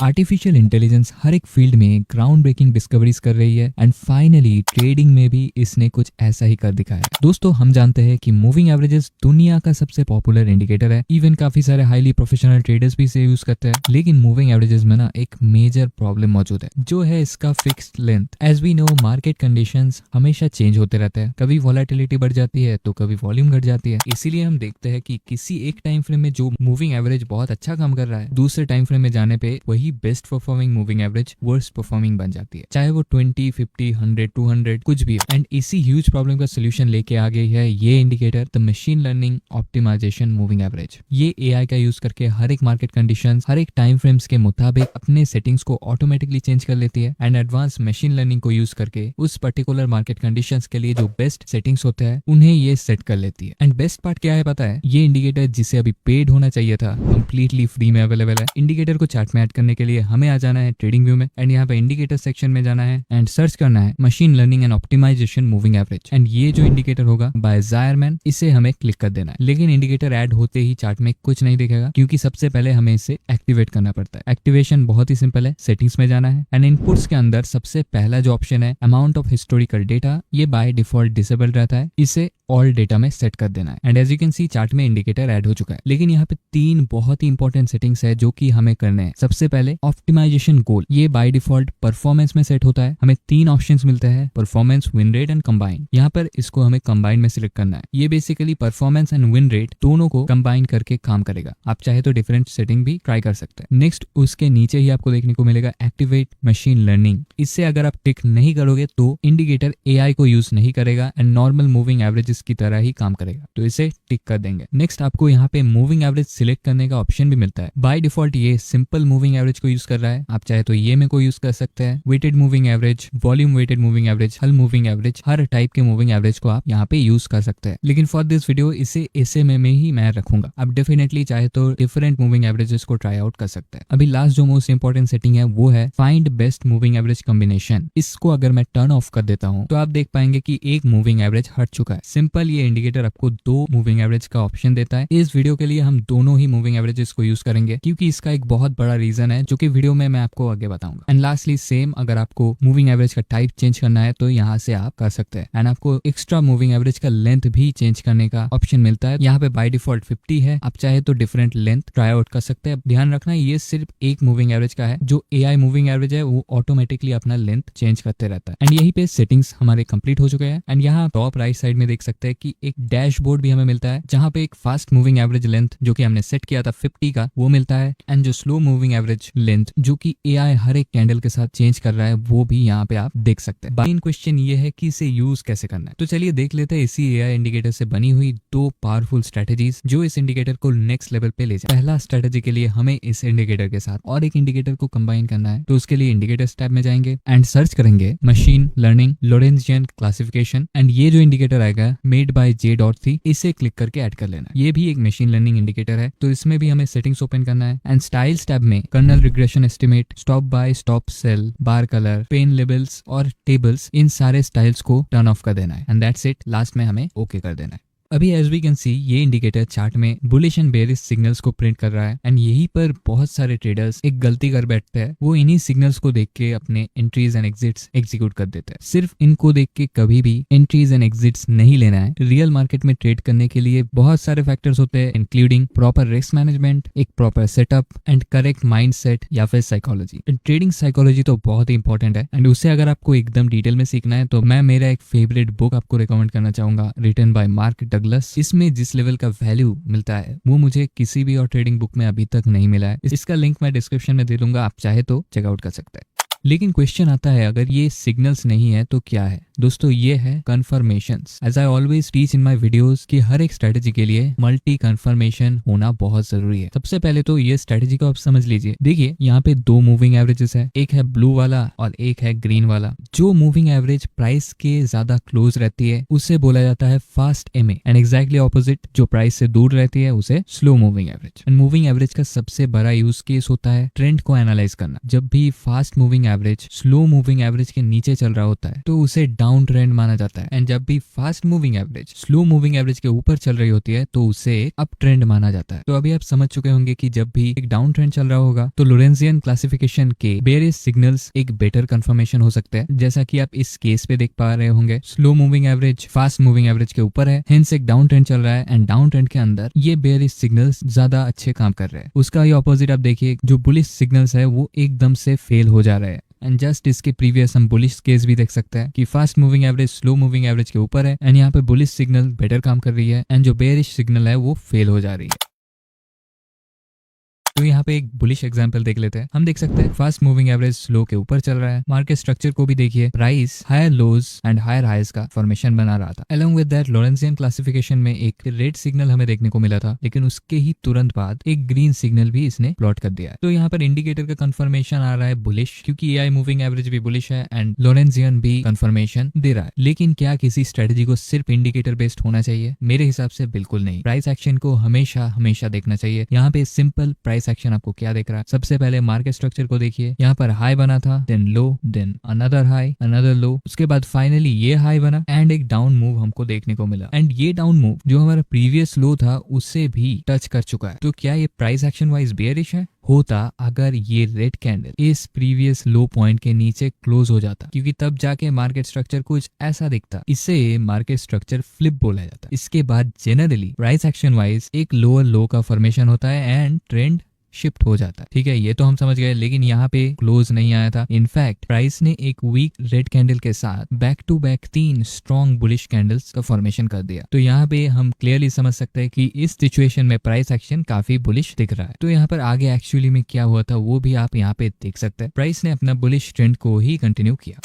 Artificial intelligence हर एक field में ground breaking discoveries कर रही है एंड फाइनली ट्रेडिंग में भी इसने कुछ ऐसा ही कर दिखाया है। दोस्तों हम जानते हैं कि मूविंग एवरेजेस दुनिया का सबसे पॉपुलर इंडिकेटर है। इवन काफी सारे हाईली प्रोफेशनल ट्रेडर्स भी इसे यूज करते हैं। लेकिन मूविंग एवरेजेस में ना एक मेजर प्रॉब्लम मौजूद है, जो है इसका fixed length. As we know market conditions हमेशा चेंज होते रहते हैं। कभी वॉलेटिलिटी बढ़ जाती है तो कभी वॉल्यूम घट जाती है। इसीलिए हम देखते हैं कि किसी एक टाइम फ्रेम में जो मूविंग एवरेज बहुत अच्छा काम कर रहा है, दूसरे टाइम फ्रेम में जाने पे वही best performing moving average worst performing बन जाती है, चाहे वो 20, 50, 100, 200 कुछ भी हो। एंड इसी ह्यूज प्रॉब्लम का सोल्यूशन लेके आ गई है ये indicator, the machine learning optimization moving average. ये एआई का यूज करके हर एक मार्केट कंडीशंस, हर एक टाइम फ्रेम्स के मुताबिक अपने सेटिंग्स को ऑटोमेटिकली चेंज कर लेती है एंड एडवांस मशीन लर्निंग को यूज करके उस पर्टिकुलर मार्केट कंडीशंस के लिए जो बेस्ट सेटिंग्स होते हैं उन्हें ये सेट कर लेती है। एंड बेस्ट पार्ट क्या है पता है, ये इंडिकेटर जिसे अभी पेड होना चाहिए था, कंप्लीटली फ्री में अवेलेबल है। इंडिकेटर को चार्ट में ऐड करने के लिए हमें आ जाना है ट्रेडिंग व्यू में एंड यहाँ पे इंडिकेटर सेक्शन में जाना है एंड सर्च करना है machine learning and optimization moving average. And ये जो इंडिकेटर होगा बाय ज़ायरमैन, इसे हमें क्लिक कर देना है। लेकिन इंडिकेटर ऐड होते ही चार्ट में कुछ नहीं दिखेगा, क्योंकि सबसे पहले हमें इसे एक्टिवेट करना पड़ता है। एक्टिवेशन बहुत ही सिंपल है, सेटिंग्स में जाना है एंड इनपुट्स के अंदर सबसे पहला जो ऑप्शन है अमाउंट ऑफ हिस्टोरिकल डेटा, ये बाय डिफॉल्ट डिसेबल रहता है, इसे ऑल डेटा में सेट कर देना है। And as you can see chart में इंडिकेटर ऐड हो चुका है। लेकिन यहाँ पे 3 बहुत ही इंपॉर्टेंट सेटिंग्स है जो कि हमें करने हैं। सबसे पहले ऑप्टिमाइजेशन गोल, ये बाय डिफॉल्ट परफॉर्मेंस में सेट होता है। हमें 3 ऑप्शंस मिलते हैं, performance, win rate and combine. यहाँ पर इसको हमें कंबाइन में सिलेक्ट करना है। ये basically performance and win rate दोनों को कंबाइन करके काम करेगा। आप चाहे तो डिफरेंट सेटिंग भी ट्राई कर सकते हैं। नेक्स्ट उसके नीचे ही आपको देखने को मिलेगा एक्टिवेट मशीन लर्निंग। इससे अगर आप टिक नहीं करोगे तो इंडिकेटर एआई को यूज नहीं करेगा एंड नॉर्मल मूविंग एवरेजेस की तरह ही काम करेगा, तो इसे टिक कर देंगे। नेक्स्ट आपको यहाँ पे मूविंग एवरेज सिलेक्ट करने का ऑप्शन भी मिलता है। बाय डिफॉल्ट ये सिंपल मूविंग एवरेज को यूज कर रहा है, आप चाहे तो ये में को यूज कर सकते हैं। Weighted moving average, volume weighted moving average, hull moving average, हर टाइप के मूविंग एवरेज को आप यहाँ पे यूज कर सकते हैं। लेकिन फॉर दिस वीडियो इसे SMA में ही मैं रखूंगा। आप डेफिनेटली चाहे तो डिफरेंट मूविंग एवरेजेस को ट्राई आउट कर सकते हैं। अभी लास्ट जो मोस्ट इंपॉर्टेंट सेटिंग है वो है find best moving average combination. इसको अगर मैं टर्न ऑफ कर देता हूँ तो आप देख पाएंगे कि एक मूविंग एवरेज हट चुका है। सिंपल ये इंडिकेटर आपको 2 मूविंग एवरेज का ऑप्शन देता है। इस वीडियो के लिए हम दोनों ही मूविंग एवरेजेस को यूज करेंगे, क्योंकि इसका एक बहुत बड़ा रीजन है जो कि वीडियो में मैं आपको आगे बताऊंगा। एंड लास्टली सेम, अगर आपको मूविंग एवरेज का टाइप चेंज करना है तो यहाँ से आप कर सकते हैं। एंड आपको एक्स्ट्रा मूविंग एवरेज का लेंथ भी चेंज करने का ऑप्शन मिलता है। यहाँ पे बाय डिफॉल्ट 50 है, आप चाहे तो डिफरेंट लेंथ ट्राई आउट कर सकते हैं। ध्यान रखना ये सिर्फ एक मूविंग एवरेज का है, जो एआई मूविंग एवरेज है वो ऑटोमेटिकली अपना लेंथ चेंज करते रहता है। एंड यही पे सेटिंग्स हमारे कंप्लीट हो चुके हैं। एंड यहाँ टॉप राइट साइड में देख सकते हैं कि एक डैशबोर्ड भी हमें मिलता है, जहाँ पे एक फास्ट मूविंग एवरेज लेंथ जो कि हमने सेट किया था 50 का वो मिलता है, एंड जो स्लो मूविंग एवरेज लेंथ जो कि एआई हर एक कैंडल के साथ चेंज कर रहा है वो भी यहाँ पे आप देख सकते हैं। मेन क्वेश्चन ये है कि इसे यूज कैसे करना है, तो चलिए देख लेते हैं इसी एआई इंडिकेटर से बनी हुई 2 पावरफुल स्ट्रेटेजीज जो इस इंडिकेटर को नेक्स्ट लेवल पे ले जाए। पहला स्ट्रेटेजी के लिए हमें इस इंडिकेटर के साथ और एक इंडिकेटर को कंबाइन करना है, तो उसके लिए इंडिकेटर्स टैब में जाएंगे एंड सर्च करेंगे मशीन लर्निंग लोरेंट्जियन क्लासिफिकेशन। एंड ये जो इंडिकेटर आएगा मेड बाय J.C, इसे क्लिक करके ऐड कर लेना है। ये भी एक मशीन लर्निंग इंडिकेटर है, तो इसमें भी हमें सेटिंग्स ओपन करना है एंड स्टाइल्स टैब में kernel regression estimate, stop buy, stop sell, bar colour, pen labels और टेबल्स, इन सारे स्टाइल्स को टर्न ऑफ कर देना है एंड दैट्स इट। लास्ट में हमें ओके कर देना है। अभी एज वी कैन सी ये इंडिकेटर चार्ट में बुलिश एंड बेरिश सिग्नल्स को प्रिंट कर रहा है एंड यहीं पर बहुत सारे ट्रेडर्स एक गलती कर बैठते हैं। वो इन्हीं सिग्नल्स को देख के अपने एंट्रीज एंड एग्जिट्स एग्जीक्यूट कर देते हैं। सिर्फ इनको देख के कभी भी एंट्रीज एंड एग्जिट्स नहीं लेना है। रियल मार्केट में ट्रेड करने के लिए बहुत सारे फैक्टर्स होते हैं, इंक्लूडिंग प्रॉपर रिस्क मैनेजमेंट, एक proper setup and correct mindset या फिर साइकोलॉजी। ट्रेडिंग साइकोलॉजी तो बहुत ही इंपॉर्टेंट है एंड उसे अगर आपको एकदम डिटेल में सीखना है तो मैं मेरा एक फेवरेट बुक आपको रिकमेंड करना चाहूंगा, रिटन बाय मार्क डगलस। इसमें जिस लेवल का वैल्यू मिलता है वो मुझे किसी भी और ट्रेडिंग बुक में अभी तक नहीं मिला है। इसका लिंक मैं डिस्क्रिप्शन में दे दूंगा, आप चाहे तो चेकआउट कर सकते हैं। लेकिन क्वेश्चन आता है, अगर ये सिग्नल्स नहीं है तो क्या है? दोस्तों ये है confirmations. As I always teach in my videos कि हर एक स्ट्रेटेजी के लिए मल्टी कन्फर्मेशन होना बहुत जरूरी है। सबसे पहले तो ये स्ट्रेटेजी को आप समझ लीजिए। देखिए यहाँ पे 2 मूविंग एवरेजेस है, एक है ब्लू वाला और एक है ग्रीन वाला। जो मूविंग एवरेज प्राइस के ज्यादा क्लोज रहती है उसे बोला जाता है fast MA and exactly opposite जो प्राइस से दूर रहती है उसे slow moving average. And moving average का सबसे बड़ा यूज केस होता है ट्रेंड को एनालाइज करना। जब भी fast moving average slow moving average के नीचे चल रहा होता है तो उसे डाउन ट्रेंड माना जाता है, एंड जब भी fast moving average slow moving average के ऊपर चल रही होती है तो उसे एक अप ट्रेंड माना जाता है। तो अभी आप समझ चुके होंगे कि जब भी एक डाउन ट्रेंड चल रहा होगा तो लोरेंजियन क्लासिफिकेशन के वेरियस सिग्नल्स एक बेटर कंफर्मेशन हो सकते हैं, जैसा कि आप इस केस पे देख पा रहे होंगे। Slow moving average fast moving average के ऊपर है, हेंस एक डाउन ट्रेंड चल रहा है, एंड डाउन ट्रेंड के अंदर ये बेयरिश सिग्नल्स ज्यादा अच्छे काम कर रहे हैं। उसका ही ऑपोजिट आप देखिए, जो बुलिश सिग्नल्स है वो एकदम से फेल हो जा रहे हैं। एंड जस्ट इसके प्रीवियस हम बुलिश केस भी देख सकते हैं कि fast moving average slow moving average के ऊपर है, एंड यहाँ पे बुलिश सिग्नल बेटर काम कर रही है, एंड जो बेयरिश सिग्नल है वो फेल हो जा रही है। तो यहाँ पे एक बुलिश एग्जांपल देख लेते हैं। हम देख सकते हैं फास्ट मूविंग एवरेज स्लो के ऊपर चल रहा है। मार्केट स्ट्रक्चर को भी देखिए, price higher lows and higher highs का फॉर्मेशन बना रहा था। Along with that Lorentzian classification में एक रेड सिग्नल हमें देखने को मिला था, लेकिन उसके ही तुरंत बाद एक ग्रीन सिग्नल भी इसने प्लॉट कर दिया है। तो यहाँ पर इंडिकेटर का कंफर्मेशन आ रहा है बुलिश, क्योंकि एआई मूविंग एवरेज भी बुलिश है एंड लोरेंजियन भी कंफर्मेशन दे रहा है। लेकिन क्या किसी स्ट्रेटेजी को सिर्फ इंडिकेटर बेस्ड होना चाहिए? मेरे हिसाब से बिल्कुल नहीं। प्राइस एक्शन को हमेशा हमेशा देखना चाहिए। यहाँ पे सिंपल प्राइस एक्शन आपको क्या देख रहा है? सबसे पहले मार्केट स्ट्रक्चर को देखिए, यहाँ पर हाई बना था, then low, then another high, another low, उसके बाद फाइनली ये हाई बना एंड एक डाउन मूव हमको देखने को मिला। एंड ये डाउन मूव जो हमारा प्रीवियस लो था उससे भी टच कर चुका है। तो क्या ये प्राइस एक्शन वाइज बेयरिश है? होता अगर ये रेड कैंडल इस प्रीवियस लो पॉइंट के नीचे क्लोज हो जाता, क्योंकि तब जाके मार्केट स्ट्रक्चर कुछ ऐसा दिखता। इसे मार्केट स्ट्रक्चर फ्लिप बोला जाता। इसके बाद जनरली प्राइस एक्शन वाइज एक लोअर लो का फॉर्मेशन होता है एंड ट्रेंड शिफ्ट हो जाता है। ठीक है, ये तो हम समझ गए, लेकिन यहाँ पे क्लोज नहीं आया था। इनफैक्ट प्राइस ने एक वीक रेड कैंडल के साथ back to back 3 strong bullish candles का फॉर्मेशन कर दिया। तो यहाँ पे हम क्लियरली समझ सकते हैं कि इस सिचुएशन में प्राइस एक्शन काफी बुलिश दिख रहा है। तो यहाँ पर आगे एक्चुअली में क्या हुआ था वो भी आप यहाँ पे देख सकते हैं। प्राइस ने अपना बुलिश ट्रेंड को ही कंटिन्यू किया।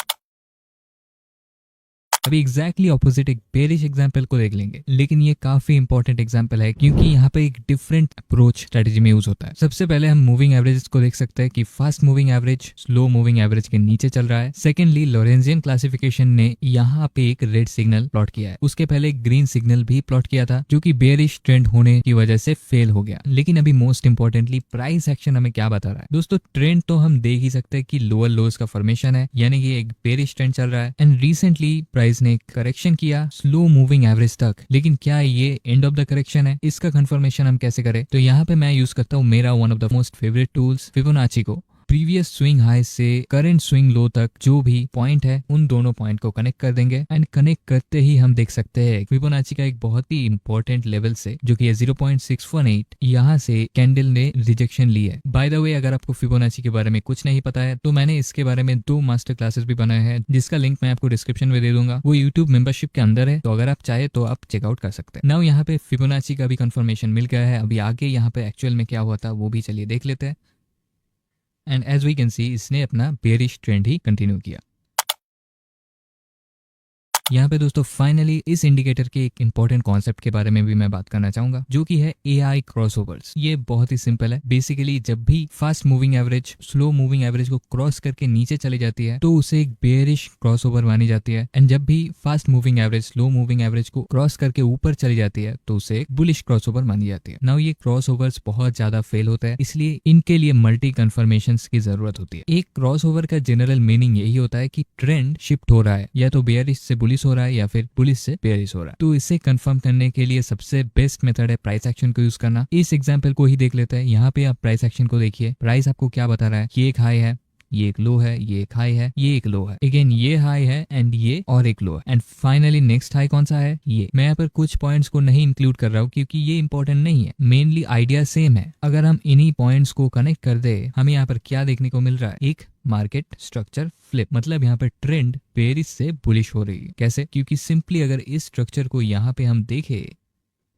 अभी एग्जैक्टली ऑपोजिट एक बेरिश एग्जांपल को देख लेंगे, लेकिन ये काफी इंपॉर्टेंट एग्जांपल है क्योंकि यहाँ पे एक डिफरेंट अप्रोच स्ट्रेटेजी में यूज होता है। सबसे पहले हम मूविंग एवरेजेस को देख सकते हैं कि fast moving average slow moving average के नीचे चल रहा है। सेकेंडली लोरेंजियन क्लासिफिकेशन ने यहाँ पे एक रेड सिग्नल प्लॉट किया है। उसके पहले एक ग्रीन सिग्नल भी प्लॉट किया था जो कि बेरिश ट्रेंड होने की वजह से फेल हो गया। लेकिन अभी मोस्ट इंपॉर्टेंटली प्राइस एक्शन हमें क्या बता रहा है? दोस्तों ट्रेंड तो हम देख ही सकते हैं कि लोअर लोज का फॉर्मेशन है, यानी कि एक बेरिश ट्रेंड चल रहा है। एंड रिसेंटली प्राइस ने करेक्शन किया स्लो मूविंग एवरेज तक, लेकिन क्या ये एंड ऑफ द करेक्शन है? इसका कंफर्मेशन हम कैसे करें? तो यहाँ पे मैं यूज करता हूँ मेरा one of the most favourite tools Fibonacci को। प्रीवियस स्विंग हाई से करंट स्विंग लो तक जो भी पॉइंट है उन दोनों पॉइंट को कनेक्ट कर देंगे, एंड कनेक्ट करते ही हम देख सकते हैं फिबोनाची का एक बहुत ही इंपॉर्टेंट लेवल से जो कि है 0.618, यहाँ से कैंडल ने रिजेक्शन ली है। बाय द वे, अगर आपको फिबोनाची के बारे में कुछ नहीं पता है तो मैंने इसके बारे में 2 मास्टर क्लासेस भी बनाए हैं, जिसका लिंक मैं आपको डिस्क्रिप्शन में दे दूंगा। वो यूट्यूब मेंबरशिप के अंदर है, तो अगर आप चाहे तो आप चेकआउट कर सकते हैं। नाउ यहाँ पे फिबोनाची का भी कंफर्मेशन मिल गया है। अभी आगे यहाँ पे एक्चुअल में क्या हुआ था वो भी चलिए देख लेते हैं। And as we can see इसने अपना बेरिश ट्रेंड ही कंटिन्यू किया। यहाँ पे दोस्तों फाइनली इस इंडिकेटर के एक इंपॉर्टेंट कॉन्सेप्ट के बारे में भी मैं बात करना चाहूंगा, जो कि है एआई क्रॉसओवर्स। ये बहुत ही सिंपल है। बेसिकली जब भी fast moving average slow moving average को क्रॉस करके नीचे चली जाती है तो उसे एक बेरिश क्रॉसओवर मानी जाती है, एंड जब भी fast moving average slow moving average को क्रॉस करके ऊपर चली जाती है तो उसे एक बुलिश क्रॉसओवर मानी जाती है। नाउ ये क्रॉसओवर्स बहुत ज्यादा फेल होता है, इसलिए इनके लिए मल्टी कन्फर्मेशंस की जरूरत होती है। एक क्रॉसओवर का जनरल मीनिंग यही होता है कि ट्रेंड शिफ्ट हो रहा है, या तो बेरिश से बुलिश हो रहा है या फिर बुलिश से बेरिश हो रहा है। तो इसे कंफर्म करने के लिए सबसे बेस्ट मेथड है प्राइस एक्शन को यूज करना। इस एग्जांपल को ही देख लेते हैं। यहाँ पे आप प्राइस एक्शन को देखिए, प्राइस आपको क्या बता रहा है? ये एक हाई है, ये एक लो है, ये एक हाई है, ये एक लो है, अगेन ये हाई है एंड ये और एक लो है, एंड फाइनली नेक्स्ट हाई कौन सा है? ये। मैं यहाँ पर कुछ पॉइंट्स को नहीं इंक्लूड कर रहा हूँ क्योंकि ये इंपॉर्टेंट नहीं है, मेनली आइडिया सेम है। अगर हम इन्हीं पॉइंट्स को कनेक्ट कर दे, हमें यहाँ पर क्या देखने को मिल रहा है? एक मार्केट स्ट्रक्चर फ्लिप, मतलब यहाँ पर ट्रेंड बेरिश से बुलिश हो रही है। कैसे? क्योंकि सिंपली अगर इस स्ट्रक्चर को यहाँ पे हम देखें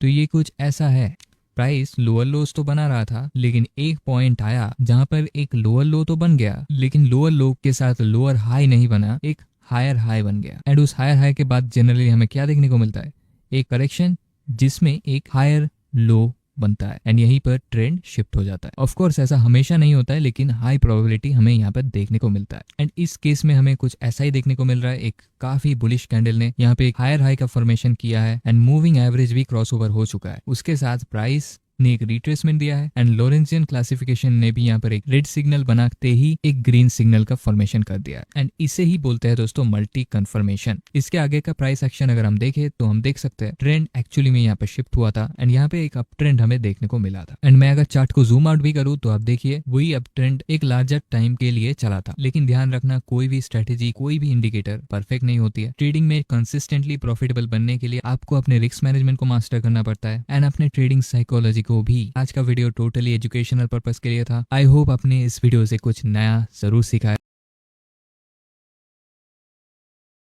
तो ये कुछ ऐसा है। प्राइस लोअर लोज तो बना रहा था, लेकिन एक पॉइंट आया जहां पर एक लोअर लो तो बन गया, लेकिन लोअर लो के साथ लोअर हाई नहीं बना, एक हायर हाई बन गया। एंड उस हायर हाई के बाद जनरली हमें क्या देखने को मिलता है? एक करेक्शन जिसमें एक हायर लो बनता है, एंड यहीं पर ट्रेंड शिफ्ट हो जाता है। ऑफ कोर्स ऐसा हमेशा नहीं होता है, लेकिन हाई प्रोबेबिलिटी हमें यहाँ पर देखने को मिलता है। एंड इस केस में हमें कुछ ऐसा ही देखने को मिल रहा है। एक काफी बुलिश कैंडल ने यहाँ पे एक हायर हाई का फॉर्मेशन किया है, एंड मूविंग एवरेज भी क्रॉसओवर हो चुका है। उसके साथ प्राइस ने एक रिट्रेसमेंट दिया है एंड लॉरेंशियन क्लासिफिकेशन ने भी यहाँ पर एक रेड सिग्नल बनाते ही एक ग्रीन सिग्नल का फॉर्मेशन कर दिया एंड इसे ही बोलते हैं दोस्तों मल्टी कंफर्मेशन। इसके आगे का प्राइस एक्शन अगर हम देखें तो हम देख सकते हैं ट्रेंड एक्चुअली में यहाँ पर शिफ्ट हुआ था एंड यहाँ पे एक अप ट्रेंड हमें देखने को मिला था। एंड मैं अगर चार्ट को जूम आउट भी करूँ तो आप देखिए वही अप ट्रेंड एक लार्जर टाइम के लिए चला था। लेकिन ध्यान रखना कोई भी स्ट्रेटेजी कोई भी इंडिकेटर परफेक्ट नहीं होती है। ट्रेडिंग में कंसिस्टेंटली प्रॉफिटेबल बनने के लिए आपको अपने रिस्क मैनेजमेंट को मास्टर करना पड़ता है एंड अपने ट्रेडिंग साइकोलॉजी को भी। आज का वीडियो टोटली एजुकेशनल पर्पस के लिए था। आई होप आपने इस वीडियो से कुछ नया जरूर सीखा है।